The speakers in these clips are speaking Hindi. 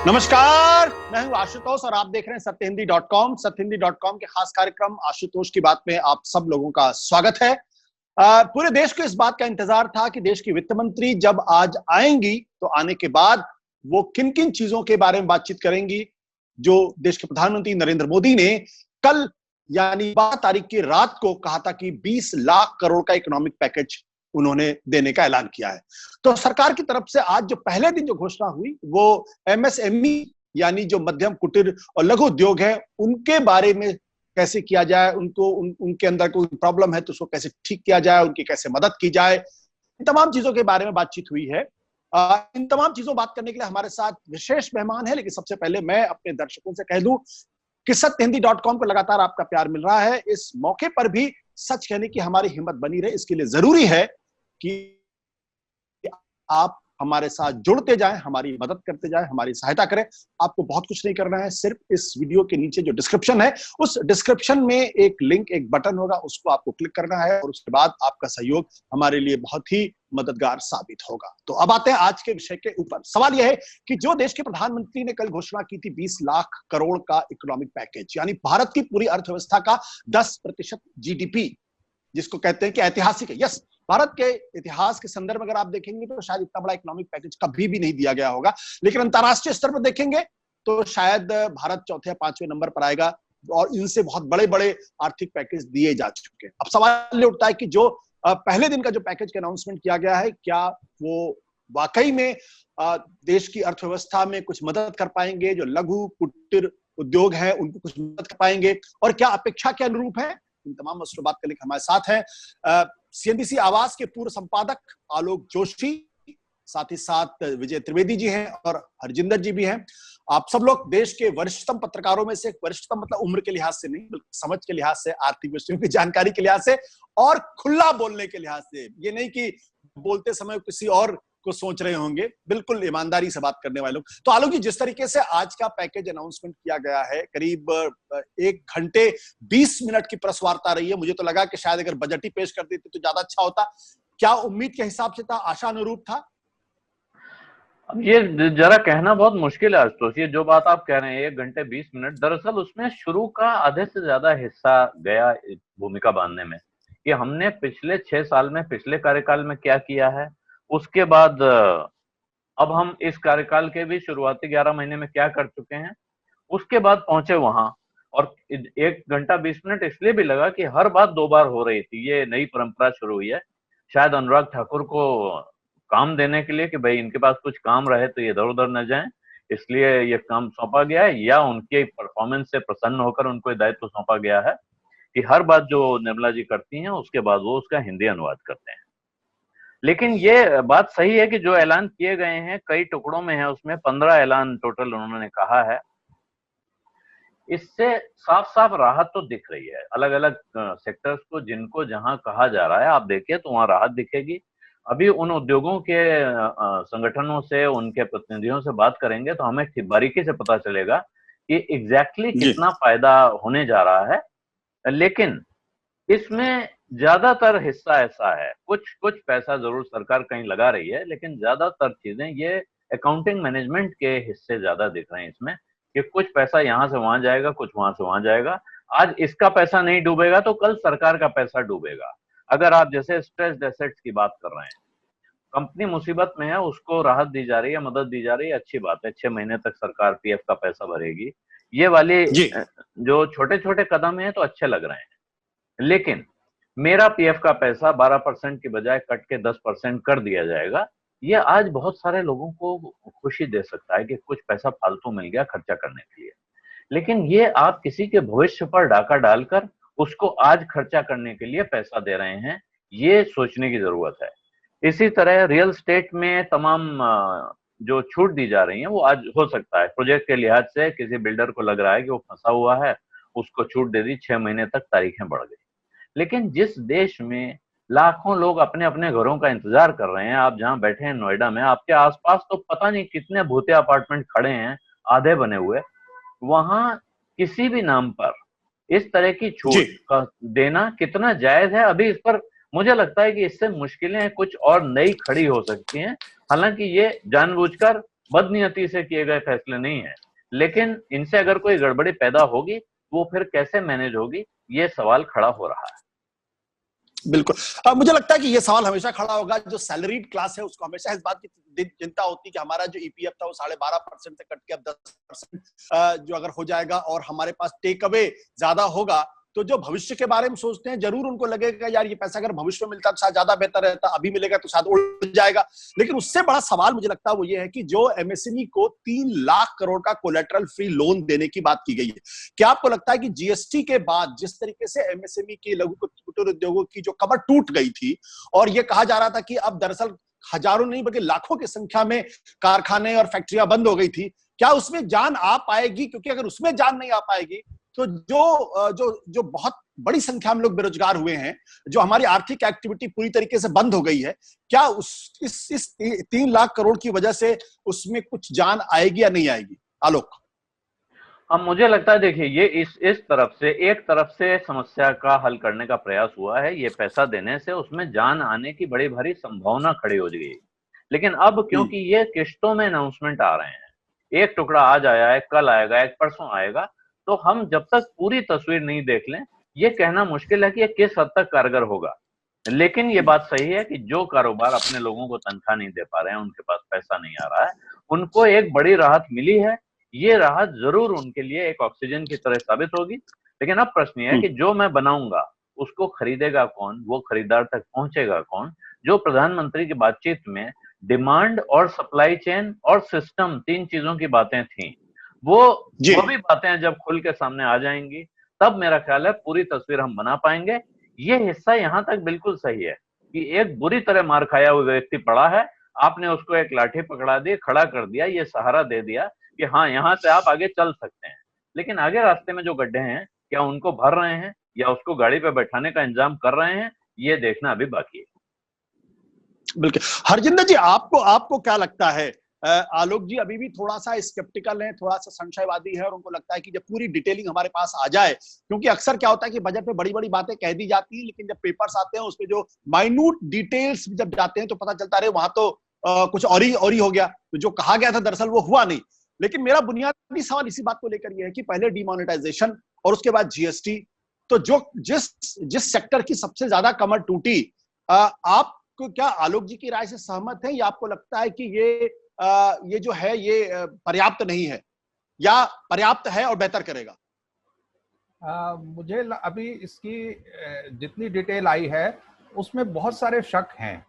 नमस्कार, मैं हूं आशुतोष और आप देख रहे हैं सत्यहिंदी.com। सत्यहिंदी.com के खास कार्यक्रम आशुतोष की बात में आप सब लोगों का स्वागत है। पूरे देश को इस बात का इंतजार था कि देश की वित्त मंत्री जब आज आएंगी तो आने के बाद वो किन किन चीजों के बारे में बातचीत करेंगी जो देश के प्रधानमंत्री नरेंद्र मोदी ने कल यानी 12 तारीख की रात को कहा था कि 20 लाख करोड़ का इकोनॉमिक पैकेज उन्होंने देने का ऐलान किया है। तो सरकार की तरफ से आज जो पहले दिन जो घोषणा हुई वो एमएसएमई यानी जो मध्यम कुटीर और लघु उद्योग है उनके बारे में कैसे किया जाए, उनके अंदर कोई प्रॉब्लम है तो उसको कैसे ठीक किया जाए, उनकी कैसे मदद की जाए, इन तमाम चीजों के बारे में बातचीत हुई है। इन तमाम चीजों बात करने के लिए हमारे साथ विशेष मेहमान है, लेकिन सबसे पहले मैं अपने दर्शकों से कह दूं कि सत्यहिंदी.com को लगातार आपका प्यार मिल रहा है। इस मौके पर भी सच कहने की हमारी हिम्मत बनी रहे, इसके लिए जरूरी है कि आप हमारे साथ जुड़ते जाएं, हमारी मदद करते जाएं, हमारी सहायता करें। आपको बहुत कुछ नहीं करना है, सिर्फ इस वीडियो के नीचे जो डिस्क्रिप्शन है उस डिस्क्रिप्शन में एक लिंक, एक बटन होगा, उसको आपको क्लिक करना है और उसके बाद आपका सहयोग हमारे लिए बहुत ही मददगार साबित होगा। तो अब आते हैं आज के विषय के ऊपर। सवाल यह है कि जो देश के प्रधानमंत्री ने कल घोषणा की थी 20 लाख करोड़ का इकोनॉमिक पैकेज, यानी भारत की पूरी अर्थव्यवस्था का 10% जीडीपी, जिसको कहते हैं कि ऐतिहासिक है। यस, भारत के इतिहास के संदर्भ में अगर आप देखेंगे तो शायद इतना बड़ा इकोनॉमिक पैकेज कभी भी नहीं दिया गया होगा, लेकिन अंतरराष्ट्रीय स्तर पर देखेंगे तो शायद भारत चौथे या पांचवें नंबर पर आएगा और इनसे बहुत बड़े बड़े आर्थिक पैकेज दिए जा चुके हैं। अब सवाल ये उठता है कि जो पहले दिन का जो पैकेज का अनाउंसमेंट किया गया है, क्या वो वाकई में देश की अर्थव्यवस्था में कुछ मदद कर पाएंगे, जो लघु कुटीर उद्योग है उनको कुछ मदद कर पाएंगे, और क्या अपेक्षा के अनुरूप है? इन तमाम मसलों बात करने के हमारे साथ हैं सीएनबीसी आवाज के पूर्व संपादक आलोक जोशी, साथ ही साथ विजय त्रिवेदी जी हैं और हरजिंदर जी भी हैं। आप सब लोग देश के वरिष्ठतम पत्रकारों में से, वरिष्ठतम मतलब उम्र के लिहाज से नहीं बल्कि समझ के लिहाज से, आर्थिक विषयों की जानकारी के लिहाज से और खुला बोलने के लिहाज से। ये नहीं कि बोलते समय किसी और को सोच रहे होंगे, बिल्कुल ईमानदारी से बात करने वाले लोग। तो आलोक जी, जिस तरीके से आज का पैकेज अनाउंसमेंट किया गया है, करीब 1 घंटे 20 मिनट की प्रेस वार्ता रही है। मुझे तो लगा कि शायद अगर बजट ही पेश कर देते तो ज्यादा अच्छा होता। क्या उम्मीद के हिसाब से था, आशा अनुरूप था? अब ये जरा कहना बहुत मुश्किल है आशुतोष। ये जो बात आप कह रहे हैं 1 घंटे 20 मिनट, दरअसल उसमें शुरू का आधे से ज्यादा हिस्सा गया भूमिका बांधने में कि हमने पिछले 6 साल में, पिछले कार्यकाल में क्या किया है, उसके बाद अब हम इस कार्यकाल के भी शुरुआती 11 महीने में क्या कर चुके हैं, उसके बाद पहुंचे वहां। और 1 घंटा 20 मिनट इसलिए भी लगा कि हर बात 2 बार हो रही थी। ये नई परंपरा शुरू हुई है, शायद अनुराग ठाकुर को काम देने के लिए कि भाई इनके पास कुछ काम रहे तो ये इधर उधर न जाएं, इसलिए ये काम सौंपा गया है, या उनके परफॉर्मेंस से प्रसन्न होकर उनको दायित्व सौंपा गया है कि हर बात जो निर्मला जी करती हैं उसके बाद वो उसका हिंदी अनुवाद करते हैं। लेकिन ये बात सही है कि जो ऐलान किए गए हैं कई टुकड़ों में है, उसमें 15 ऐलान टोटल उन्होंने कहा है। इससे साफ साफ राहत तो दिख रही है अलग अलग सेक्टर्स को, जिनको जहां कहा जा रहा है आप देखिए तो वहां राहत दिखेगी। अभी उन उद्योगों के संगठनों से, उनके प्रतिनिधियों से बात करेंगे तो हमें बारीकी से पता चलेगा कि एग्जैक्टली कितना फायदा होने जा रहा है। लेकिन इसमें ज्यादातर हिस्सा ऐसा है, कुछ पैसा जरूर सरकार कहीं लगा रही है, लेकिन ज्यादातर चीजें ये अकाउंटिंग मैनेजमेंट के हिस्से ज्यादा दिख रहे हैं इसमें, कि कुछ पैसा यहां से वहां जाएगा, कुछ वहां से वहां जाएगा। आज इसका पैसा नहीं डूबेगा तो कल सरकार का पैसा डूबेगा। अगर आप जैसे स्ट्रेस्ड एसेट्स की बात कर रहे हैं, कंपनी मुसीबत में है, उसको राहत दी जा रही है, मदद दी जा रही है, अच्छी बात है। 6 महीने तक सरकार पीएफ का पैसा भरेगी। ये वाले जो छोटे छोटे कदम है तो अच्छे लग रहे हैं। लेकिन मेरा पीएफ का पैसा 12% की बजाय कट के 10% कर दिया जाएगा, ये आज बहुत सारे लोगों को खुशी दे सकता है कि कुछ पैसा फालतू मिल गया खर्चा करने के लिए। लेकिन ये आप किसी के भविष्य पर डाका डालकर उसको आज खर्चा करने के लिए पैसा दे रहे हैं, ये सोचने की जरूरत है। इसी तरह रियल स्टेट में तमाम जो छूट दी जा रही है वो आज हो सकता है प्रोजेक्ट के लिहाज से किसी बिल्डर को लग रहा है कि वो फंसा हुआ है, उसको छूट दे दी, 6 महीने तक तारीखें बढ़ गई। लेकिन जिस देश में लाखों लोग अपने अपने घरों का इंतजार कर रहे हैं, आप जहां बैठे हैं नोएडा में, आपके आसपास तो पता नहीं कितने भूतिया अपार्टमेंट खड़े हैं आधे बने हुए, वहां किसी भी नाम पर इस तरह की छूट का देना कितना जायज है? अभी इस पर मुझे लगता है कि इससे मुश्किलें कुछ और नई खड़ी हो सकती हैं। हालांकि ये जानबूझकर बदनीयती से किए गए फैसले नहीं है, लेकिन इनसे अगर कोई गड़बड़ी पैदा होगी वो फिर कैसे मैनेज होगी, ये सवाल खड़ा हो रहा है। बिल्कुल। मुझे लगता है कि ये सवाल हमेशा खड़ा होगा। जो सैलरीड क्लास है उसको हमेशा इस बात की चिंता होती है कि हमारा जो ईपीएफ था वो 12.5% से कट के अब 10% जो अगर हो जाएगा और हमारे पास टेक अवे ज्यादा होगा, तो जो भविष्य के बारे में सोचते हैं जरूर उनको लगेगा यार ये पैसा अगर भविष्य में मिलता तो शायद ज्यादा बेहतर रहता, अभी मिलेगा तो शायद उड़ जाएगा। लेकिन उससे बड़ा सवाल मुझे लगता है वो ये है कि जो एमएसएमई को 3 लाख करोड़ का कोलेटरल फ्री लोन देने की बात की गई है, क्या आपको लगता है कि जीएसटी के बाद जिस तरीके से एमएसएमई की, लघु कुटीर उद्योगों की जो कमर टूट गई थी और ये कहा जा रहा था कि अब दरअसल हजारों नहीं बल्कि लाखों की संख्या में कारखाने और फैक्ट्रियां बंद हो गई थी, क्या उसमें जान आ पाएगी? क्योंकि अगर उसमें जान नहीं आ पाएगी तो जो बहुत बड़ी संख्या में लोग बेरोजगार हुए हैं, जो हमारी आर्थिक एक्टिविटी पूरी तरीके से बंद हो गई है, क्या इस 3 लाख करोड़ की वजह से उसमें कुछ जान आएगी या नहीं आएगी? आलोक। अब मुझे लगता है देखिए, ये इस तरफ से, एक तरफ से समस्या का हल करने का प्रयास हुआ है, ये पैसा देने से उसमें जान आने की बड़ी भारी संभावना खड़ी हो गई। लेकिन अब क्योंकि ये किश्तों में अनाउंसमेंट आ रहे हैं, एक टुकड़ा आज आया है, कल आएगा, एक परसों आएगा, तो हम जब तक पूरी तस्वीर नहीं देख लें ये कहना मुश्किल है कि ये किस हद तक कारगर होगा। लेकिन ये बात सही है कि जो कारोबार अपने लोगों को तनख्वाह नहीं दे पा रहे हैं, उनके पास पैसा नहीं आ रहा है, उनको एक बड़ी राहत मिली है। ये राहत जरूर उनके लिए एक ऑक्सीजन की तरह साबित होगी। लेकिन अब प्रश्न ये है कि जो मैं बनाऊंगा उसको खरीदेगा कौन, वो खरीदार तक पहुंचेगा कौन? जो प्रधानमंत्री की बातचीत में डिमांड और सप्लाई चेन और सिस्टम, 3 चीजों की बातें थी, वो भी बातें जब खुल के सामने आ जाएंगी तब मेरा ख्याल है पूरी तस्वीर हम बना पाएंगे। ये हिस्सा यहां तक बिल्कुल सही है कि एक बुरी तरह मार खाया हुआ व्यक्ति पड़ा है, आपने उसको एक लाठी पकड़ा दी, खड़ा कर दिया, ये सहारा दे दिया कि हाँ यहां से आप आगे चल सकते हैं। लेकिन आगे रास्ते में जो गड्ढे हैं, क्या उनको भर रहे हैं या उसको गाड़ी पे बैठाने का इंतजाम कर रहे हैं, ये देखना अभी बाकी है। बिल्कुल। हरजिंदर जी, आपको क्या लगता है? आलोक जी अभी भी थोड़ा सा स्केप्टिकल हैं, थोड़ा सा संशयवादी है और उनको लगता है कि जब पूरी डिटेलिंग हमारे पास आ जाए, क्योंकि अक्सर क्या होता है कि बजट में बड़ी बड़ी बातें कह दी जाती हैं लेकिन जब पेपर्स आते हैं उसमें जो माइन्यूट डिटेल्स जब जाते हैं तो पता चलता है वहां तो कुछ और ही हो गया, तो जो कहा गया था दरअसल वो हुआ नहीं। लेकिन मेरा बुनियादी सवाल इसी बात को लेकर यह है कि पहले डिमोनेटाइजेशन और उसके बाद जीएसटी, तो जो जिस सेक्टर की सबसे ज्यादा कमर टूटी, आप क्या आलोक जी की राय से सहमत है या आपको लगता है कि ये जो है ये पर्याप्त नहीं है या पर्याप्त है और बेहतर करेगा? मुझे अभी इसकी जितनी डिटेल आई है उसमें बहुत सारे शक हैं।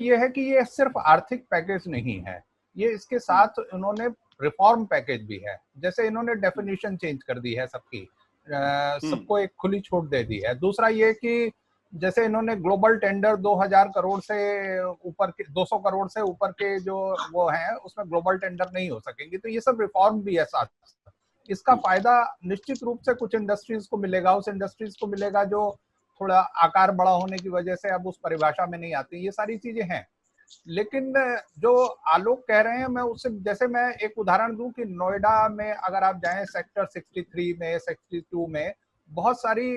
ये है कि ये सिर्फ आर्थिक पैकेज नहीं है, ये इसके साथ इन्होंने रिफॉर्म पैकेज भी है। जैसे इन्होंने डेफिनेशन चेंज कर दी है सबकी, सबको एक खुली छूट दे दी है। दूसरा ये कि जैसे इन्होंने ग्लोबल टेंडर 2000 करोड़ से ऊपर के, 200 करोड़ से ऊपर के जो वो हैं उसमें ग्लोबल टेंडर नहीं हो सकेंगे, तो ये सब रिफॉर्म भी है साथ। इसका फायदा निश्चित रूप से कुछ इंडस्ट्रीज को मिलेगा, उस इंडस्ट्रीज को मिलेगा जो थोड़ा आकार बड़ा होने की वजह से अब उस परिभाषा में नहीं आती, ये सारी चीजें हैं। लेकिन जो आलोक कह रहे हैं, मैं उससे, जैसे मैं एक उदाहरण दूं कि नोएडा में अगर आप जाएं सेक्टर 63 में, 62 में बहुत सारी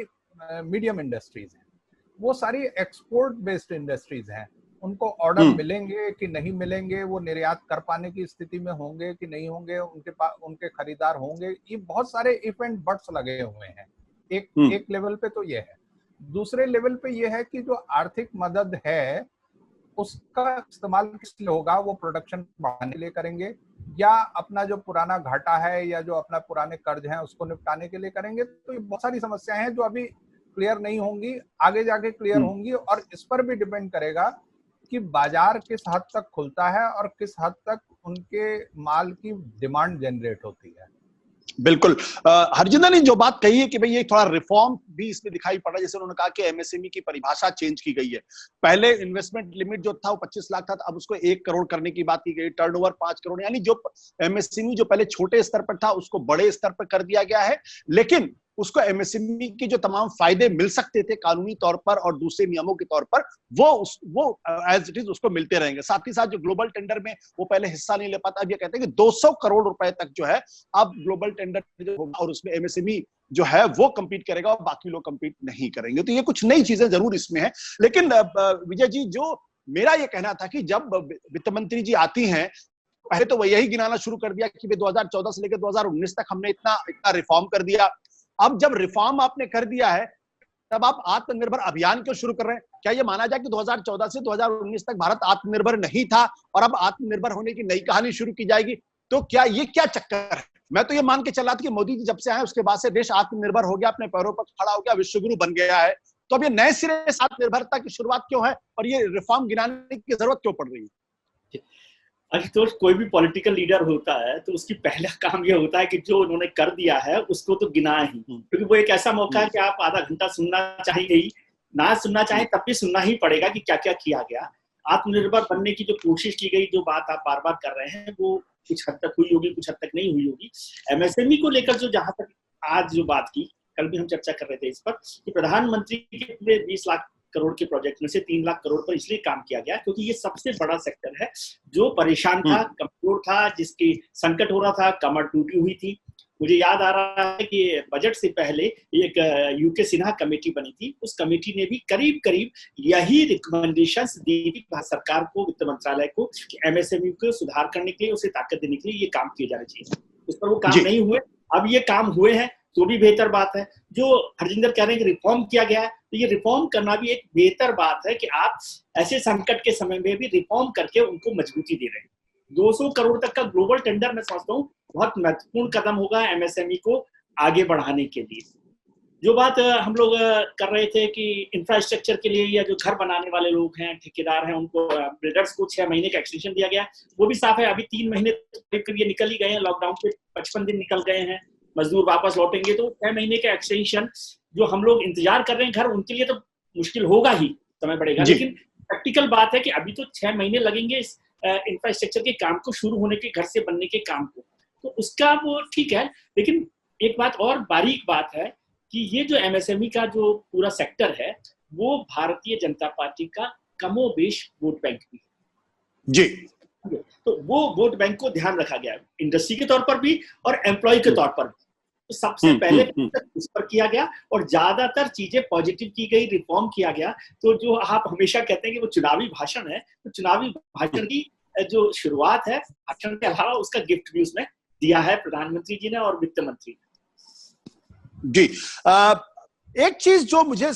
मीडियम इंडस्ट्रीज हैं, वो सारी एक्सपोर्ट बेस्ड इंडस्ट्रीज हैं। उनको ऑर्डर मिलेंगे कि नहीं मिलेंगे, वो निर्यात कर पाने की स्थिति में होंगे कि नहीं होंगे, उनके पास उनके खरीदार होंगे, ये बहुत सारे इफ एंड बट्स लगे हुए हैं। एक लेवल पे तो ये है। दूसरे लेवल पे ये है कि जो आर्थिक मदद है उसका इस्तेमाल किस लिए होगा, वो प्रोडक्शन बढ़ाने के लिए करेंगे या अपना जो पुराना घाटा है या जो अपना पुराने कर्ज हैं उसको निपटाने के लिए करेंगे। तो ये बहुत सारी समस्याएं हैं जो अभी क्लियर नहीं होंगी, आगे जाके क्लियर होंगी, और इस पर भी डिपेंड करेगा कि बाजार किस हद तक खुलता है और किस हद तक उनके माल की डिमांड जनरेट होती है। बिल्कुल। हरजिंदर ने जो बात कही है कि भाई ये थोड़ा रिफॉर्म भी इसमें दिखाई पड़ रहा है। जैसे उन्होंने कहा कि एमएसएमई की परिभाषा चेंज की गई है। पहले इन्वेस्टमेंट लिमिट जो था वो 25 लाख था, अब उसको 1 करोड़ करने की बात की गई। टर्नओवर 5 करोड़, यानी जो एमएसएमई जो पहले छोटे स्तर पर था उसको बड़े स्तर पर कर दिया गया है। लेकिन उसको एमएसएमई के जो तमाम फायदे मिल सकते थे कानूनी तौर पर और दूसरे नियमों के तौर पर, वो एज इट इज उसको मिलते रहेंगे। साथ ही साथ जो ग्लोबल टेंडर में वो पहले हिस्सा नहीं ले पाता, अब ये कहते हैं कि 200 करोड़ रुपए तक जो है अब ग्लोबल टेंडर जो होगा और उसमें एमएसएमई जो है वो कंपीट करेगा और बाकी लोग कंपीट नहीं करेंगे। तो ये कुछ नई चीजें जरूर इसमें है। लेकिन विजय जी, जो मेरा ये कहना था कि जब वित्त मंत्री जी आती हैं पहले तो वह यही गिनाना शुरू कर दिया कि 2014 से लेकर 2019 तक हमने इतना इतना रिफॉर्म कर दिया। अब जब रिफॉर्म आपने कर दिया है, तब आप आत्मनिर्भर अभियान क्यों शुरू कर रहे हैं? क्या ये माना जाए कि 2014 से 2019 तक भारत आत्मनिर्भर नहीं था और अब आत्मनिर्भर होने की नई कहानी शुरू की जाएगी? तो क्या चक्कर है? मैं तो ये मान के चला था कि मोदी जी जब से आए उसके बाद से देश आत्मनिर्भर हो गया, अपने पैरों पर खड़ा हो गया, विश्वगुरु बन गया है। तो अब ये नए सिरे से आत्मनिर्भरता की शुरुआत क्यों है और ये रिफॉर्म गिनाने की जरूरत क्यों पड़ रही है? तो कोई भी पॉलिटिकल लीडर होता है तो उसकी पहला काम ये होता है कि जो उन्होंने कर दिया है उसको तो गिना ही, क्योंकि वो एक ऐसा मौका है कि आप आधा घंटा सुनना चाहेंगे ही, ना सुनना चाहें तब भी सुनना ही पड़ेगा कि क्या क्या किया गया। आत्मनिर्भर बनने की जो कोशिश की गई, जो बात आप बार बार कर रहे हैं, वो कुछ हद तक हुई होगी, कुछ हद तक नहीं हुई होगी। एमएसएमई को लेकर जो जहां तक आज जो बात की, कल भी हम चर्चा कर रहे थे इस पर कि प्रधानमंत्री के पूरे 20 लाख करोड़ के प्रोजेक्ट में से 3 लाख करोड़ पर इसलिए काम किया गया क्योंकि ये सबसे बड़ा सेक्टर है जो परेशान था, कमजोर था, जिसकी संकट हो रहा था, कमर टूटी हुई थी। मुझे याद आ रहा है कि बजट से पहले एक यूके सिन्हा कमेटी बनी थी, उस कमेटी ने भी करीब करीब यही रिकमेंडेशंस दी थी भारत सरकार को, वित्त मंत्रालय को, कि एमएसएमई को सुधार करने के लिए, उसे ताकत देने के लिए ये काम किए जाने चाहिए। उस पर वो काम नहीं हुए, अब ये काम हुए हैं तो भी बेहतर बात है। जो हरजिंदर कह रहे हैं कि रिफॉर्म किया गया है, तो ये रिफॉर्म करना भी एक बेहतर बात है कि आप ऐसे संकट के समय में भी रिफॉर्म करके उनको मजबूती दे रहे हैं। 200 करोड़ तक का ग्लोबल टेंडर मैं समझता हूँ बहुत महत्वपूर्ण कदम होगा एमएसएमई को आगे बढ़ाने के लिए। जो बात हम लोग कर रहे थे कि इंफ्रास्ट्रक्चर के लिए या जो घर बनाने वाले लोग हैं, ठेकेदार हैं, उनको बिल्डर्स को 6 महीने का एक्सटेंशन दिया गया, वो भी साफ है। अभी 3 महीने करीब ये निकल ही गए हैं, लॉकडाउन पे 55 दिन निकल गए हैं, मजदूर वापस लौटेंगे, तो 6 महीने का एक्सटेंशन जो हम लोग इंतजार कर रहे हैं घर, उनके लिए तो मुश्किल होगा ही, समय बढ़ेगा। लेकिन प्रैक्टिकल बात है कि अभी तो 6 महीने लगेंगे इस इंफ्रास्ट्रक्चर के काम को शुरू होने के, घर से बनने के काम को, तो उसका वो ठीक है। लेकिन एक बात और बारीक बात है कि ये जो एमएसएमई का जो पूरा सेक्टर है वो भारतीय जनता पार्टी का कमोबेश वोट बैंक भी है जी। तो वो वोट बैंक को ध्यान रखा गया इंडस्ट्री के तौर पर भी और एम्प्लॉय के तौर पर भी। तो सबसे पहले इस पर किया गया और ज्यादातर चीजें पॉजिटिव की गई, रिफॉर्म किया गया। तो जो आप हमेशा कहते हैं कि वो चुनावी भाषण है, तो चुनावी भाषण की जो शुरुआत है, भाषण के अलावा उसका गिफ्ट भी उसमें दिया है प्रधानमंत्री जी ने और वित्त मंत्री ने जी। एक चीज जो मुझे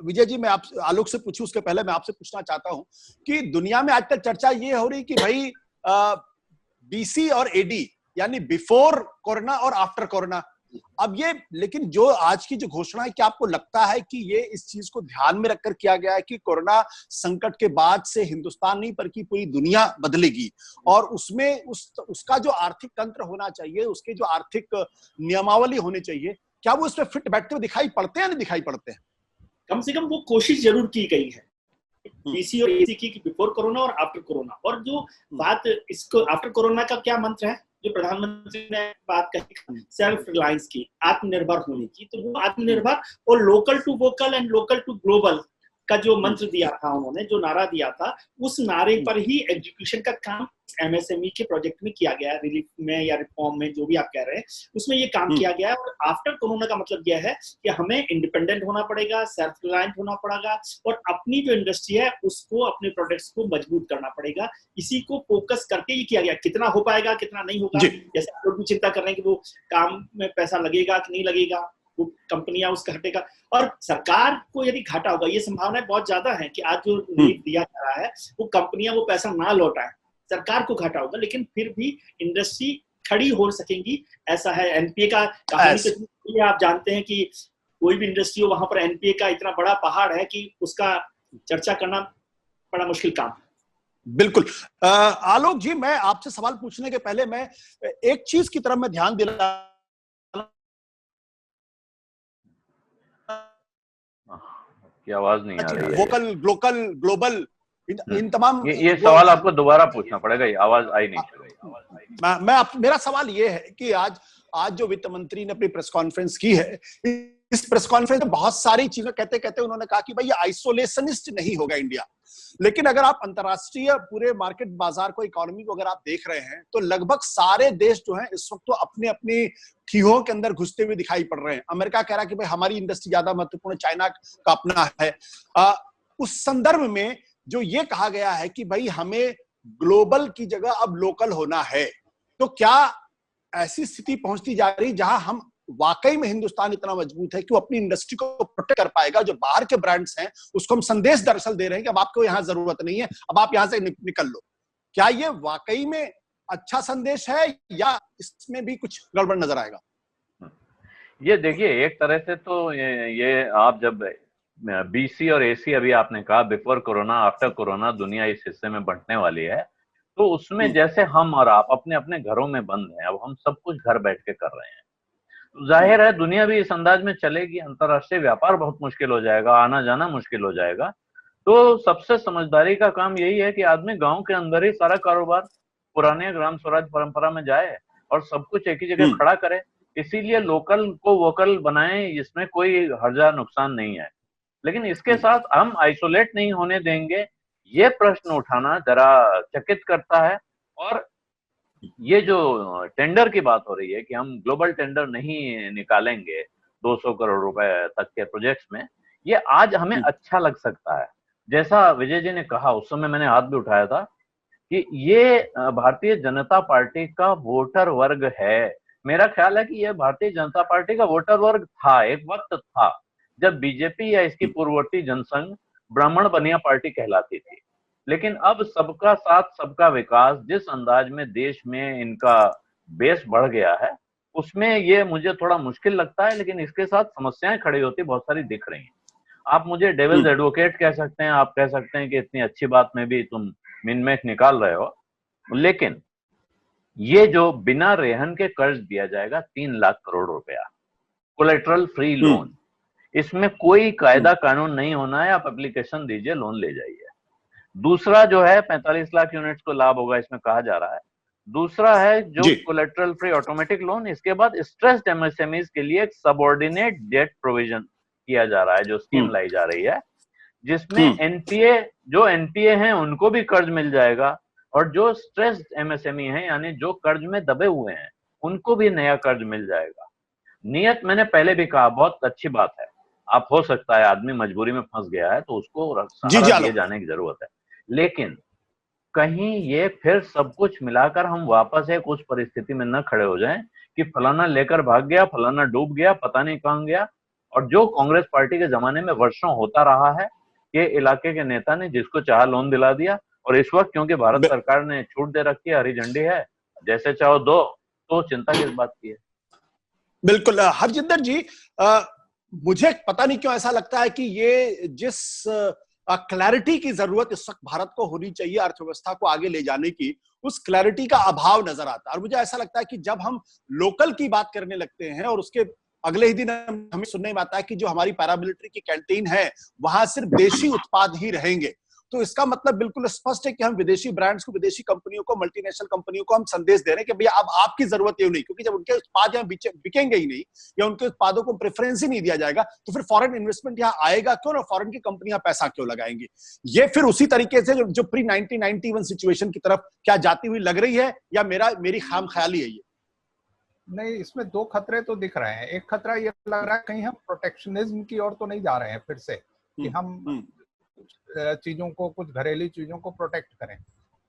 विजय जी मैं आप आलोक से पूछूं उसके पहले मैं आपसे पूछना चाहता हूं कि दुनिया में आजकल चर्चा ये हो रही कि भाई बीसी और एडी यानी बिफोर कोरोना और आफ्टर कोरोना, अब ये, लेकिन जो आज की जो घोषणा है, क्या आपको लगता है कि ये इस चीज को ध्यान में रखकर किया गया है कि कोरोना संकट के बाद से हिंदुस्तान नहीं बल्कि पूरी दुनिया बदलेगी और उसमें उसका जो आर्थिक तंत्र होना चाहिए, उसके जो आर्थिक नियमावली होनी चाहिए, क्या वो उसमें फिट बैठते हुए दिखाई पड़ते हैं या नहीं दिखाई पड़ते हैं? कम से कम वो कोशिश जरूर की गई है बीसी और एसी की, बिफोर कोरोना और आफ्टर कोरोना। और जो बात इसको आफ्टर कोरोना का क्या मंत्र है जो प्रधानमंत्री ने बात कही, सेल्फ रिलायंस की, आत्मनिर्भर होने की, तो वो आत्मनिर्भर और local to vocal and local to global का जो मंत्र दिया था उन्होंने, जो नारा दिया था, उस नारे पर ही एग्जीक्यूशन का काम एमएसएमई के प्रोजेक्ट में किया गया, रिलीफ में या रिफॉर्म में, जो भी आप कह रहे हैं, उसमें ये काम किया गया है। और आफ्टर कोरोना का मतलब यह है कि हमें इंडिपेंडेंट होना पड़ेगा, सेल्फ रिलायंट होना पड़ेगा और अपनी जो इंडस्ट्री है उसको, अपने प्रोडक्ट्स को मजबूत करना पड़ेगा। इसी को फोकस करके ये किया गया। कितना हो पाएगा, कितना नहीं होगा, जैसे आप लोग भी चिंता कर रहे हैं कि वो काम में पैसा लगेगा कि नहीं लगेगा, वो कंपनियां उसका हटेगा, और सरकार को यदि घाटा होगा, ये संभावनाएं बहुत ज्यादा है कि आज जो रिलीफ दिया जा रहा है वो कंपनियां वो पैसा ना लौटाएं, सरकार को घाटा होगा, लेकिन फिर भी इंडस्ट्री खड़ी हो सकेंगी, ऐसा है। एनपीए का कहानी आप जानते हैं कि कोई भी इंडस्ट्री हो वहां पर एनपीए का इतना बड़ा पहाड़ है कि उसका चर्चा करना बड़ा मुश्किल काम है। बिल्कुल। आलोक जी, मैं आपसे सवाल पूछने के पहले मैं एक चीज की तरफ मैं ध्यान दिला, की आवाज नहीं आ रही है। वोकल, ग्लोकल, ग्लोबल, इन तमाम ये सवाल आपको दोबारा पूछना पड़ेगा, ये आवाज आई नहीं चल रही। मेरा सवाल ये है कि आज जो वित्त मंत्री ने अपनी प्रेस कॉन्फ्रेंस की है, इस प्रेस कॉन्फ्रेंस में बहुत सारी चीजें कहते कहते उन्होंने कहा कि भाई ये आइसोलेशनिस्ट नहीं होगा इंडिया। लेकिन अगर आप अंतरराष्ट्रीय पूरे मार्केट बाजार को, इकोनॉमी को अगर आप देख रहे हैं तो लगभग सारे देश जो हैं इस वक्त तो अपने अपनी ठीहों के अंदर घुसते हुए दिखाई पड़ रहे हैं। अमेरिका कह रहा है कि भाई हमारी इंडस्ट्री ज्यादा महत्वपूर्ण, चाइना का अपना है। उस संदर्भ में जो ये कहा गया है कि भाई हमें ग्लोबल की जगह अब लोकल होना है। तो क्या ऐसी स्थिति पहुंचती जा रही जहां हम वाकई में हिंदुस्तान इतना मजबूत है कि वो अपनी इंडस्ट्री को प्रोटेक्ट कर पाएगा? जो बाहर के ब्रांड्स हैं उसको हम संदेश दरअसल दे रहे हैं कि अब आपको यहां जरूरत नहीं है, अब आप यहां से निकल लो। क्या ये वाकई में अच्छा संदेश है या इसमें भी कुछ गड़बड़ नजर आएगा? ये देखिए, एक तरह से तो ये आप जब बीसी और एसी अभी आपने कहा, बिफोर कोरोना आफ्टर कोरोना दुनिया इस हिस्से में बंटने वाली है, तो उसमें जैसे हम और आप अपने अपने घरों में बंद हैं, अब हम सब कुछ घर बैठ के कर रहे हैं, तो जाहिर है दुनिया भी इस अंदाज में चलेगी, अंतरराष्ट्रीय व्यापार बहुत मुश्किल हो जाएगा, आना जाना मुश्किल हो जाएगा। तो सबसे समझदारी का काम यही है कि आदमी गांव के अंदर ही सारा कारोबार पुराने ग्राम स्वराज परंपरा में जाए और सब कुछ एक ही जगह खड़ा करे। इसीलिए लोकल को वोकल बनाएं, इसमें कोई हर्जा नुकसान नहीं है। लेकिन इसके साथ हम आइसोलेट नहीं होने देंगे, ये प्रश्न उठाना जरा चकित करता है। और ये जो टेंडर की बात हो रही है कि हम ग्लोबल टेंडर नहीं निकालेंगे 200 करोड़ रुपए तक के प्रोजेक्ट्स में, ये आज हमें अच्छा लग सकता है। जैसा विजय जी ने कहा, उस समय मैंने हाथ भी उठाया था कि ये भारतीय जनता पार्टी का वोटर वर्ग है। मेरा ख्याल है कि यह भारतीय जनता पार्टी का वोटर वर्ग था, एक वक्त था जब बीजेपी या इसकी पूर्ववर्ती जनसंघ ब्राह्मण बनिया पार्टी कहलाती थी। लेकिन अब सबका साथ सबका विकास जिस अंदाज में देश में इनका बेस बढ़ गया है, उसमें ये मुझे थोड़ा मुश्किल लगता है। लेकिन इसके साथ समस्याएं खड़ी होती बहुत सारी दिख रही हैं। आप मुझे डेविल्स एडवोकेट कह सकते हैं, आप कह सकते हैं कि इतनी अच्छी बात में भी तुम मिनमेट निकाल रहे हो, लेकिन ये जो बिना रेहन के कर्ज दिया जाएगा 3 लाख करोड़ रुपया, कोलेटरल फ्री लोन, इसमें कोई कायदा कानून नहीं होना है, आप एप्लीकेशन दीजिए, लोन ले जाइए। दूसरा जो है 45 लाख यूनिट्स को लाभ होगा, इसमें कहा जा रहा है। दूसरा है जो कोलेटरल फ्री ऑटोमेटिक लोन, इसके बाद स्ट्रेस्ड एमएसएमईज के लिए एक सबऑर्डिनेट डेट प्रोविजन किया जा रहा है, जो स्कीम लाई जा रही है, जिसमें एनपीए जो एनपीए हैं उनको भी कर्ज मिल जाएगा, और जो स्ट्रेस्ड एमएसएमई हैं यानी जो कर्ज में दबे हुए हैं उनको भी नया कर्ज मिल जाएगा। नियत मैंने पहले भी कहा बहुत अच्छी बात है। आप हो सकता है आदमी मजबूरी में फंस गया है तो उसको सहारा दिए जाने की जरूरत है, लेकिन कहीं ये फिर सब कुछ मिलाकर हम वापस एक उस परिस्थिति में न खड़े हो जाएं कि फलाना लेकर भाग गया, फलाना डूब गया, पता नहीं कहां गया। और जो कांग्रेस पार्टी के जमाने में वर्षों होता रहा है, ये इलाके के नेता ने जिसको चाहा लोन दिला दिया, और इस वक्त क्योंकि भारत सरकार ने छूट दे रखी है, हरी झंडी है, जैसे चाहो दो, तो चिंता किस बात की है। बिल्कुल हरजिंदर जी, मुझे पता नहीं क्यों ऐसा लगता है कि ये जिस क्लैरिटी की जरूरत इस वक्त भारत को होनी चाहिए अर्थव्यवस्था को आगे ले जाने की, उस क्लैरिटी का अभाव नजर आता है। और मुझे ऐसा लगता है कि जब हम लोकल की बात करने लगते हैं और उसके अगले ही दिन हमें सुनने में आता है कि जो हमारी पैरामिलिट्री की कैंटीन है वहां सिर्फ देशी उत्पाद ही रहेंगे, तो इसका मतलब बिल्कुल स्पष्ट है कि हम विदेशी ब्रांड्स को, विदेशी कंपनियों को, मल्टीनेशनल कंपनियों को हम संदेश दे रहे हैं कि भैया अब आपकी जरूरत ही नहीं, क्योंकि जब उनके उत्पाद यहाँ बिकेंगे ही नहीं या उनके उत्पादों को प्रेफरेंस ही नहीं दिया जाएगा तो फिर फॉरेन इन्वेस्टमेंट यहाँ आएगा क्यों और फॉरेन की कंपनियां पैसा क्यों लगाएंगी? ये फिर उसी तरीके से जो प्री 1991 सिचुएशन की तरफ क्या जाती हुई लग रही है या मेरी खाम ख्याली है ये? नहीं, इसमें दो खतरे तो दिख रहे हैं। एक खतरा ये लग रहा है कहीं हम प्रोटेक्शनिज्म की ओर तो नहीं जा रहे हैं फिर से, कि हम चीजों को, कुछ घरेलू चीजों को प्रोटेक्ट करें।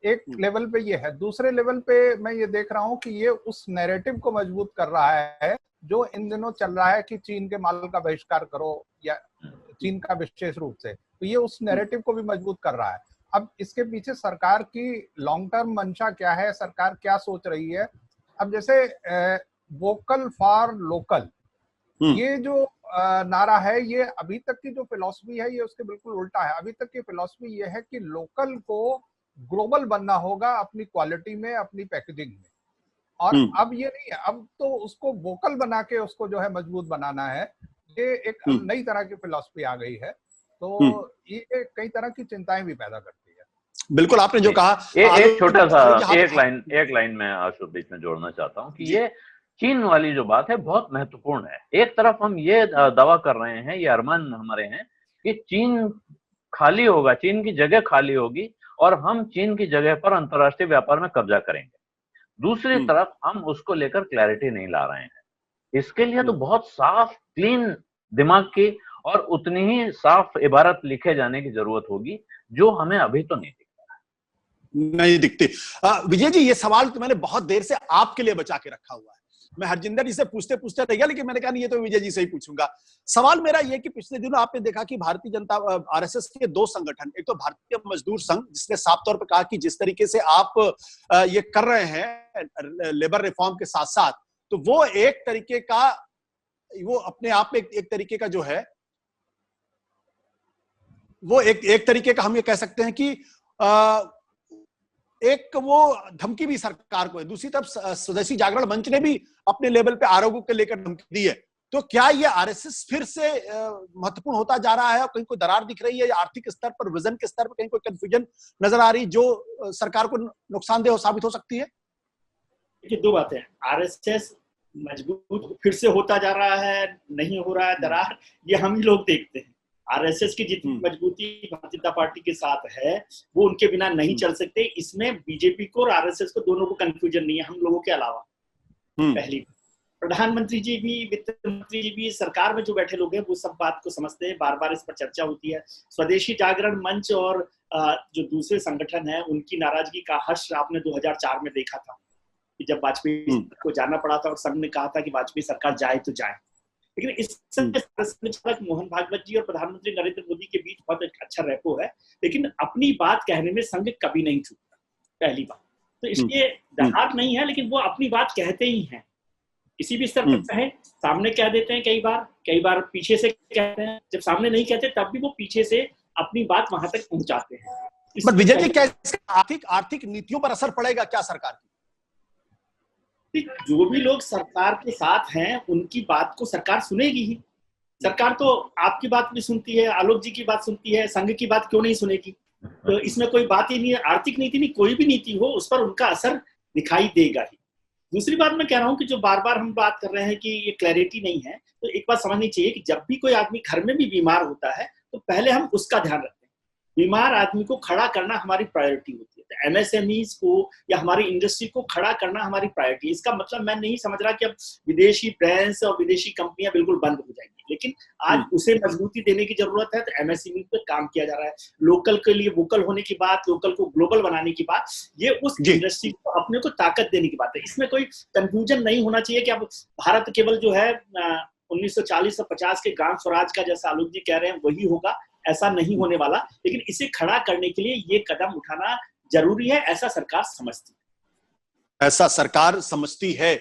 एक लेवल पे ये है। दूसरे लेवल पे मैं ये देख रहा हूँ कि ये उस नैरेटिव को मजबूत कर रहा है जो इन दिनों चल रहा है कि चीन के माल का बहिष्कार करो, या चीन का विशेष रूप से, तो ये उस नैरेटिव को भी मजबूत कर रहा है। अब इसके पीछे सरकार की लॉन्ग टर्म मंशा क्या है, सरकार क्या सोच रही है? अब जैसे वोकल फॉर लोकल, ये जो नारा है, ये अभी तक की जो फिलॉसफी है ये उसके बिल्कुल उल्टा है। अभी तक की फिलॉसफी ये है कि लोकल को ग्लोबल बनना होगा अपनी क्वालिटी में, अपनी पैकेजिंग में, और अब ये नहीं है। अब तो उसको वोकल बना के उसको जो है मजबूत बनाना है। ये एक नई तरह की फिलॉसफी आ गई है, तो ये कई तरह की चिंताएं भी पैदा करती है। बिल्कुल, आपने जो कहा, एक छोटा सा एक लाइन में आशु बीच में जोड़ना चाहता हूँ कि ये चीन वाली जो बात है बहुत महत्वपूर्ण है। एक तरफ हम ये दावा कर रहे हैं, ये अरमान हमारे हैं कि चीन खाली होगा, चीन की जगह खाली होगी और हम चीन की जगह पर अंतर्राष्ट्रीय व्यापार में कब्जा करेंगे। दूसरी तरफ हम उसको लेकर क्लैरिटी नहीं ला रहे हैं। इसके लिए तो बहुत साफ क्लीन दिमाग की और उतनी ही साफ इबारत लिखे जाने की जरूरत होगी, जो हमें अभी तो नहीं दिख रहा है। नहीं दिखती। विजय जी, ये सवाल तो मैंने बहुत देर से आपके लिए बचा के रखा हुआ है। मैं हरजिंदर जी से पूछते पूछते रह गया, लेकिन मैंने कहा नहीं, ये तो विजय जी से ही पूछूंगा। सवाल मेरा ये कि पिछले दिनों आपने देखा कि भारतीय जनता आरएसएस के दो संगठन, एक तो भारतीय मजदूर संघ, जिसने साफ तौर पर कहा कि जिस तरीके से आप ये कर रहे हैं लेबर रिफॉर्म के साथ साथ, तो वो एक तरीके का, वो अपने आप में एक तरीके का जो है, वो एक तरीके का हम ये कह सकते हैं कि एक वो धमकी भी सरकार को है। दूसरी तरफ स्वदेशी जागरण मंच ने भी अपने लेवल पे आरोपों को लेकर धमकी दी है। तो क्या ये आरएसएस फिर से महत्वपूर्ण होता जा रहा है और कहीं कोई दरार दिख रही है, या आर्थिक स्तर पर, विजन के स्तर पर कहीं कोई कंफ्यूजन नजर आ रही जो सरकार को नुकसानदेह साबित हो सकती है? देखिए, दो बातें हैं। आरएसएस मजबूत फिर से होता जा रहा है, नहीं हो रहा है दरार, ये हम ही लोग देखते हैं। आरएसएस की जितनी मजबूती भारतीय जनता पार्टी के साथ है, वो उनके बिना नहीं चल सकते। इसमें बीजेपी को और आरएसएस को दोनों को कंफ्यूजन नहीं है, हम लोगों के अलावा। पहली, प्रधानमंत्री जी भी, वित्त मंत्री जी भी, सरकार में जो बैठे लोग हैं वो सब बात को समझते हैं, बार बार इस पर चर्चा होती है। स्वदेशी जागरण मंच और जो दूसरे संगठन है, उनकी नाराजगी का हर्ष आपने 2004 में देखा था कि जब वाजपेयी को जाना पड़ा था और संघ ने कहा था कि वाजपेयी सरकार जाए तो जाए। लेकिन इस संचालक मोहन भागवत जी और प्रधानमंत्री नरेंद्र मोदी के बीच बहुत अच्छा रैपो है, लेकिन अपनी बात कहने में संघ कभी नहीं चूकता, पहली बात। तो इसलिए दरार नहीं है, लेकिन वो अपनी बात कहते ही हैं, किसी भी स्तर पर कहें, सामने कह देते हैं, कई बार पीछे से कहते हैं। जब सामने नहीं कहते तब भी वो पीछे से अपनी बात वहां तक पहुंचाते हैं। विजय जी, क्या आर्थिक नीतियों पर असर पड़ेगा क्या सरकार की? जो भी लोग सरकार के साथ हैं उनकी बात को सरकार सुनेगी ही। सरकार तो आपकी बात भी सुनती है, आलोक जी की बात सुनती है, संघ की बात क्यों नहीं सुनेगी? तो इसमें कोई बात ही नहीं है। आर्थिक नीति नहीं, कोई भी नीति हो, उस पर उनका असर दिखाई देगा ही। दूसरी बात मैं कह रहा हूं कि जो बार बार हम बात कर रहे हैं कि ये क्लैरिटी नहीं है, तो एक बात समझनी चाहिए कि जब भी कोई आदमी घर में भी बीमार होता है तो पहले हम उसका ध्यान रखते हैं। बीमार आदमी को खड़ा करना हमारी प्रायोरिटी होती है। तो एमएसएमईज को या हमारी इंडस्ट्री को खड़ा करना हमारी प्रायोरिटी। इसका मतलब मैं नहीं समझ रहा कि अब विदेशी ब्रांड्स और विदेशी कंपनियां बिल्कुल बंद हो जाएंगी, लेकिन आज उसे मजबूती देने की जरूरत है। तो एमएसएमई पे काम किया जा रहा है। लोकल के लिए वोकल होने की बात, लोकल को ग्लोबल बनाने की बात, ये उस इंडस्ट्री को अपने को ताकत देने की बात है। इसमें कोई कंफ्यूजन नहीं होना चाहिए कि अब भारत केवल जो है 1940 और 50 के ग्राम स्वराज का, जैसा आलोक जी कह रहे हैं, वही होगा, ऐसा नहीं होने वाला। लेकिन इसे खड़ा करने के लिए ये कदम उठाना जरूरी है, ऐसा सरकार समझती है। ऐसा सरकार समझती है।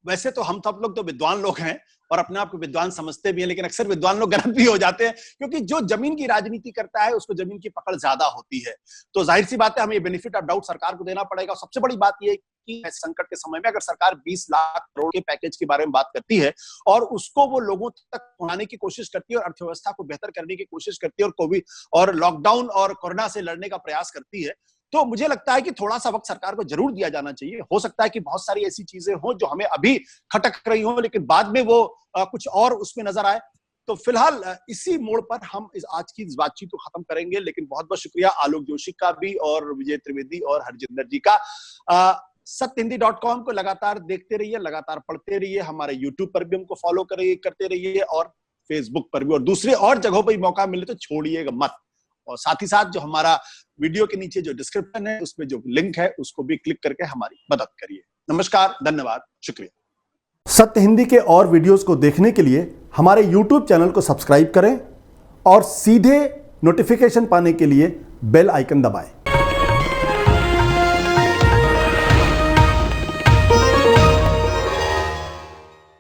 वैसे तो हम सब लोग तो विद्वान लोग हैं और अपने आप को विद्वान समझते भी हैं, लेकिन अक्सर विद्वान लोग गलत भी हो जाते हैं, क्योंकि जो जमीन की राजनीति करता है उसको जमीन की पकड़ ज्यादा होती है। तो जाहिर सी बात है, हमें बेनिफिट ऑफ डाउट सरकार को देना पड़ेगा। सबसे बड़ी बात यह कि संकट के समय में अगर सरकार 20 लाख करोड़ के पैकेज के बारे में बात करती है और उसको वो लोगों तक पहुंचाने की कोशिश करती है और अर्थव्यवस्था को बेहतर करने की कोशिश करती है और कोविड और लॉकडाउन और कोरोना से लड़ने का प्रयास करती है, तो मुझे लगता है कि थोड़ा सा वक्त सरकार को जरूर दिया जाना चाहिए। हो सकता है कि बहुत सारी ऐसी चीजें हो जो हमें अभी खटक रही हो, लेकिन बाद में वो कुछ और उसमें नजर आए। तो फिलहाल इसी मोड़ पर हम आज की इस बातचीत को खत्म करेंगे, लेकिन बहुत बहुत शुक्रिया आलोक जोशी का भी और विजय त्रिवेदी और हरजिंदर जी का। सत्यहिंदी.com को लगातार देखते रहिए, लगातार पढ़ते रहिए। हमारे YouTube पर भी हमको फॉलो करते रहिए और Facebook पर भी, और दूसरे और जगहों पर भी मौका मिले तो छोड़िएगा मत। और साथ ही साथ जो हमारा वीडियो के नीचे जो डिस्क्रिप्शन है उसमें जो लिंक है उसको भी क्लिक करके हमारी मदद करिए। नमस्कार, धन्यवाद, शुक्रिया। सत्य हिंदी के और वीडियोस को देखने के लिए हमारे YouTube चैनल को सब्सक्राइब करें और सीधे नोटिफिकेशन पाने के लिए बेल आइकन दबाएं।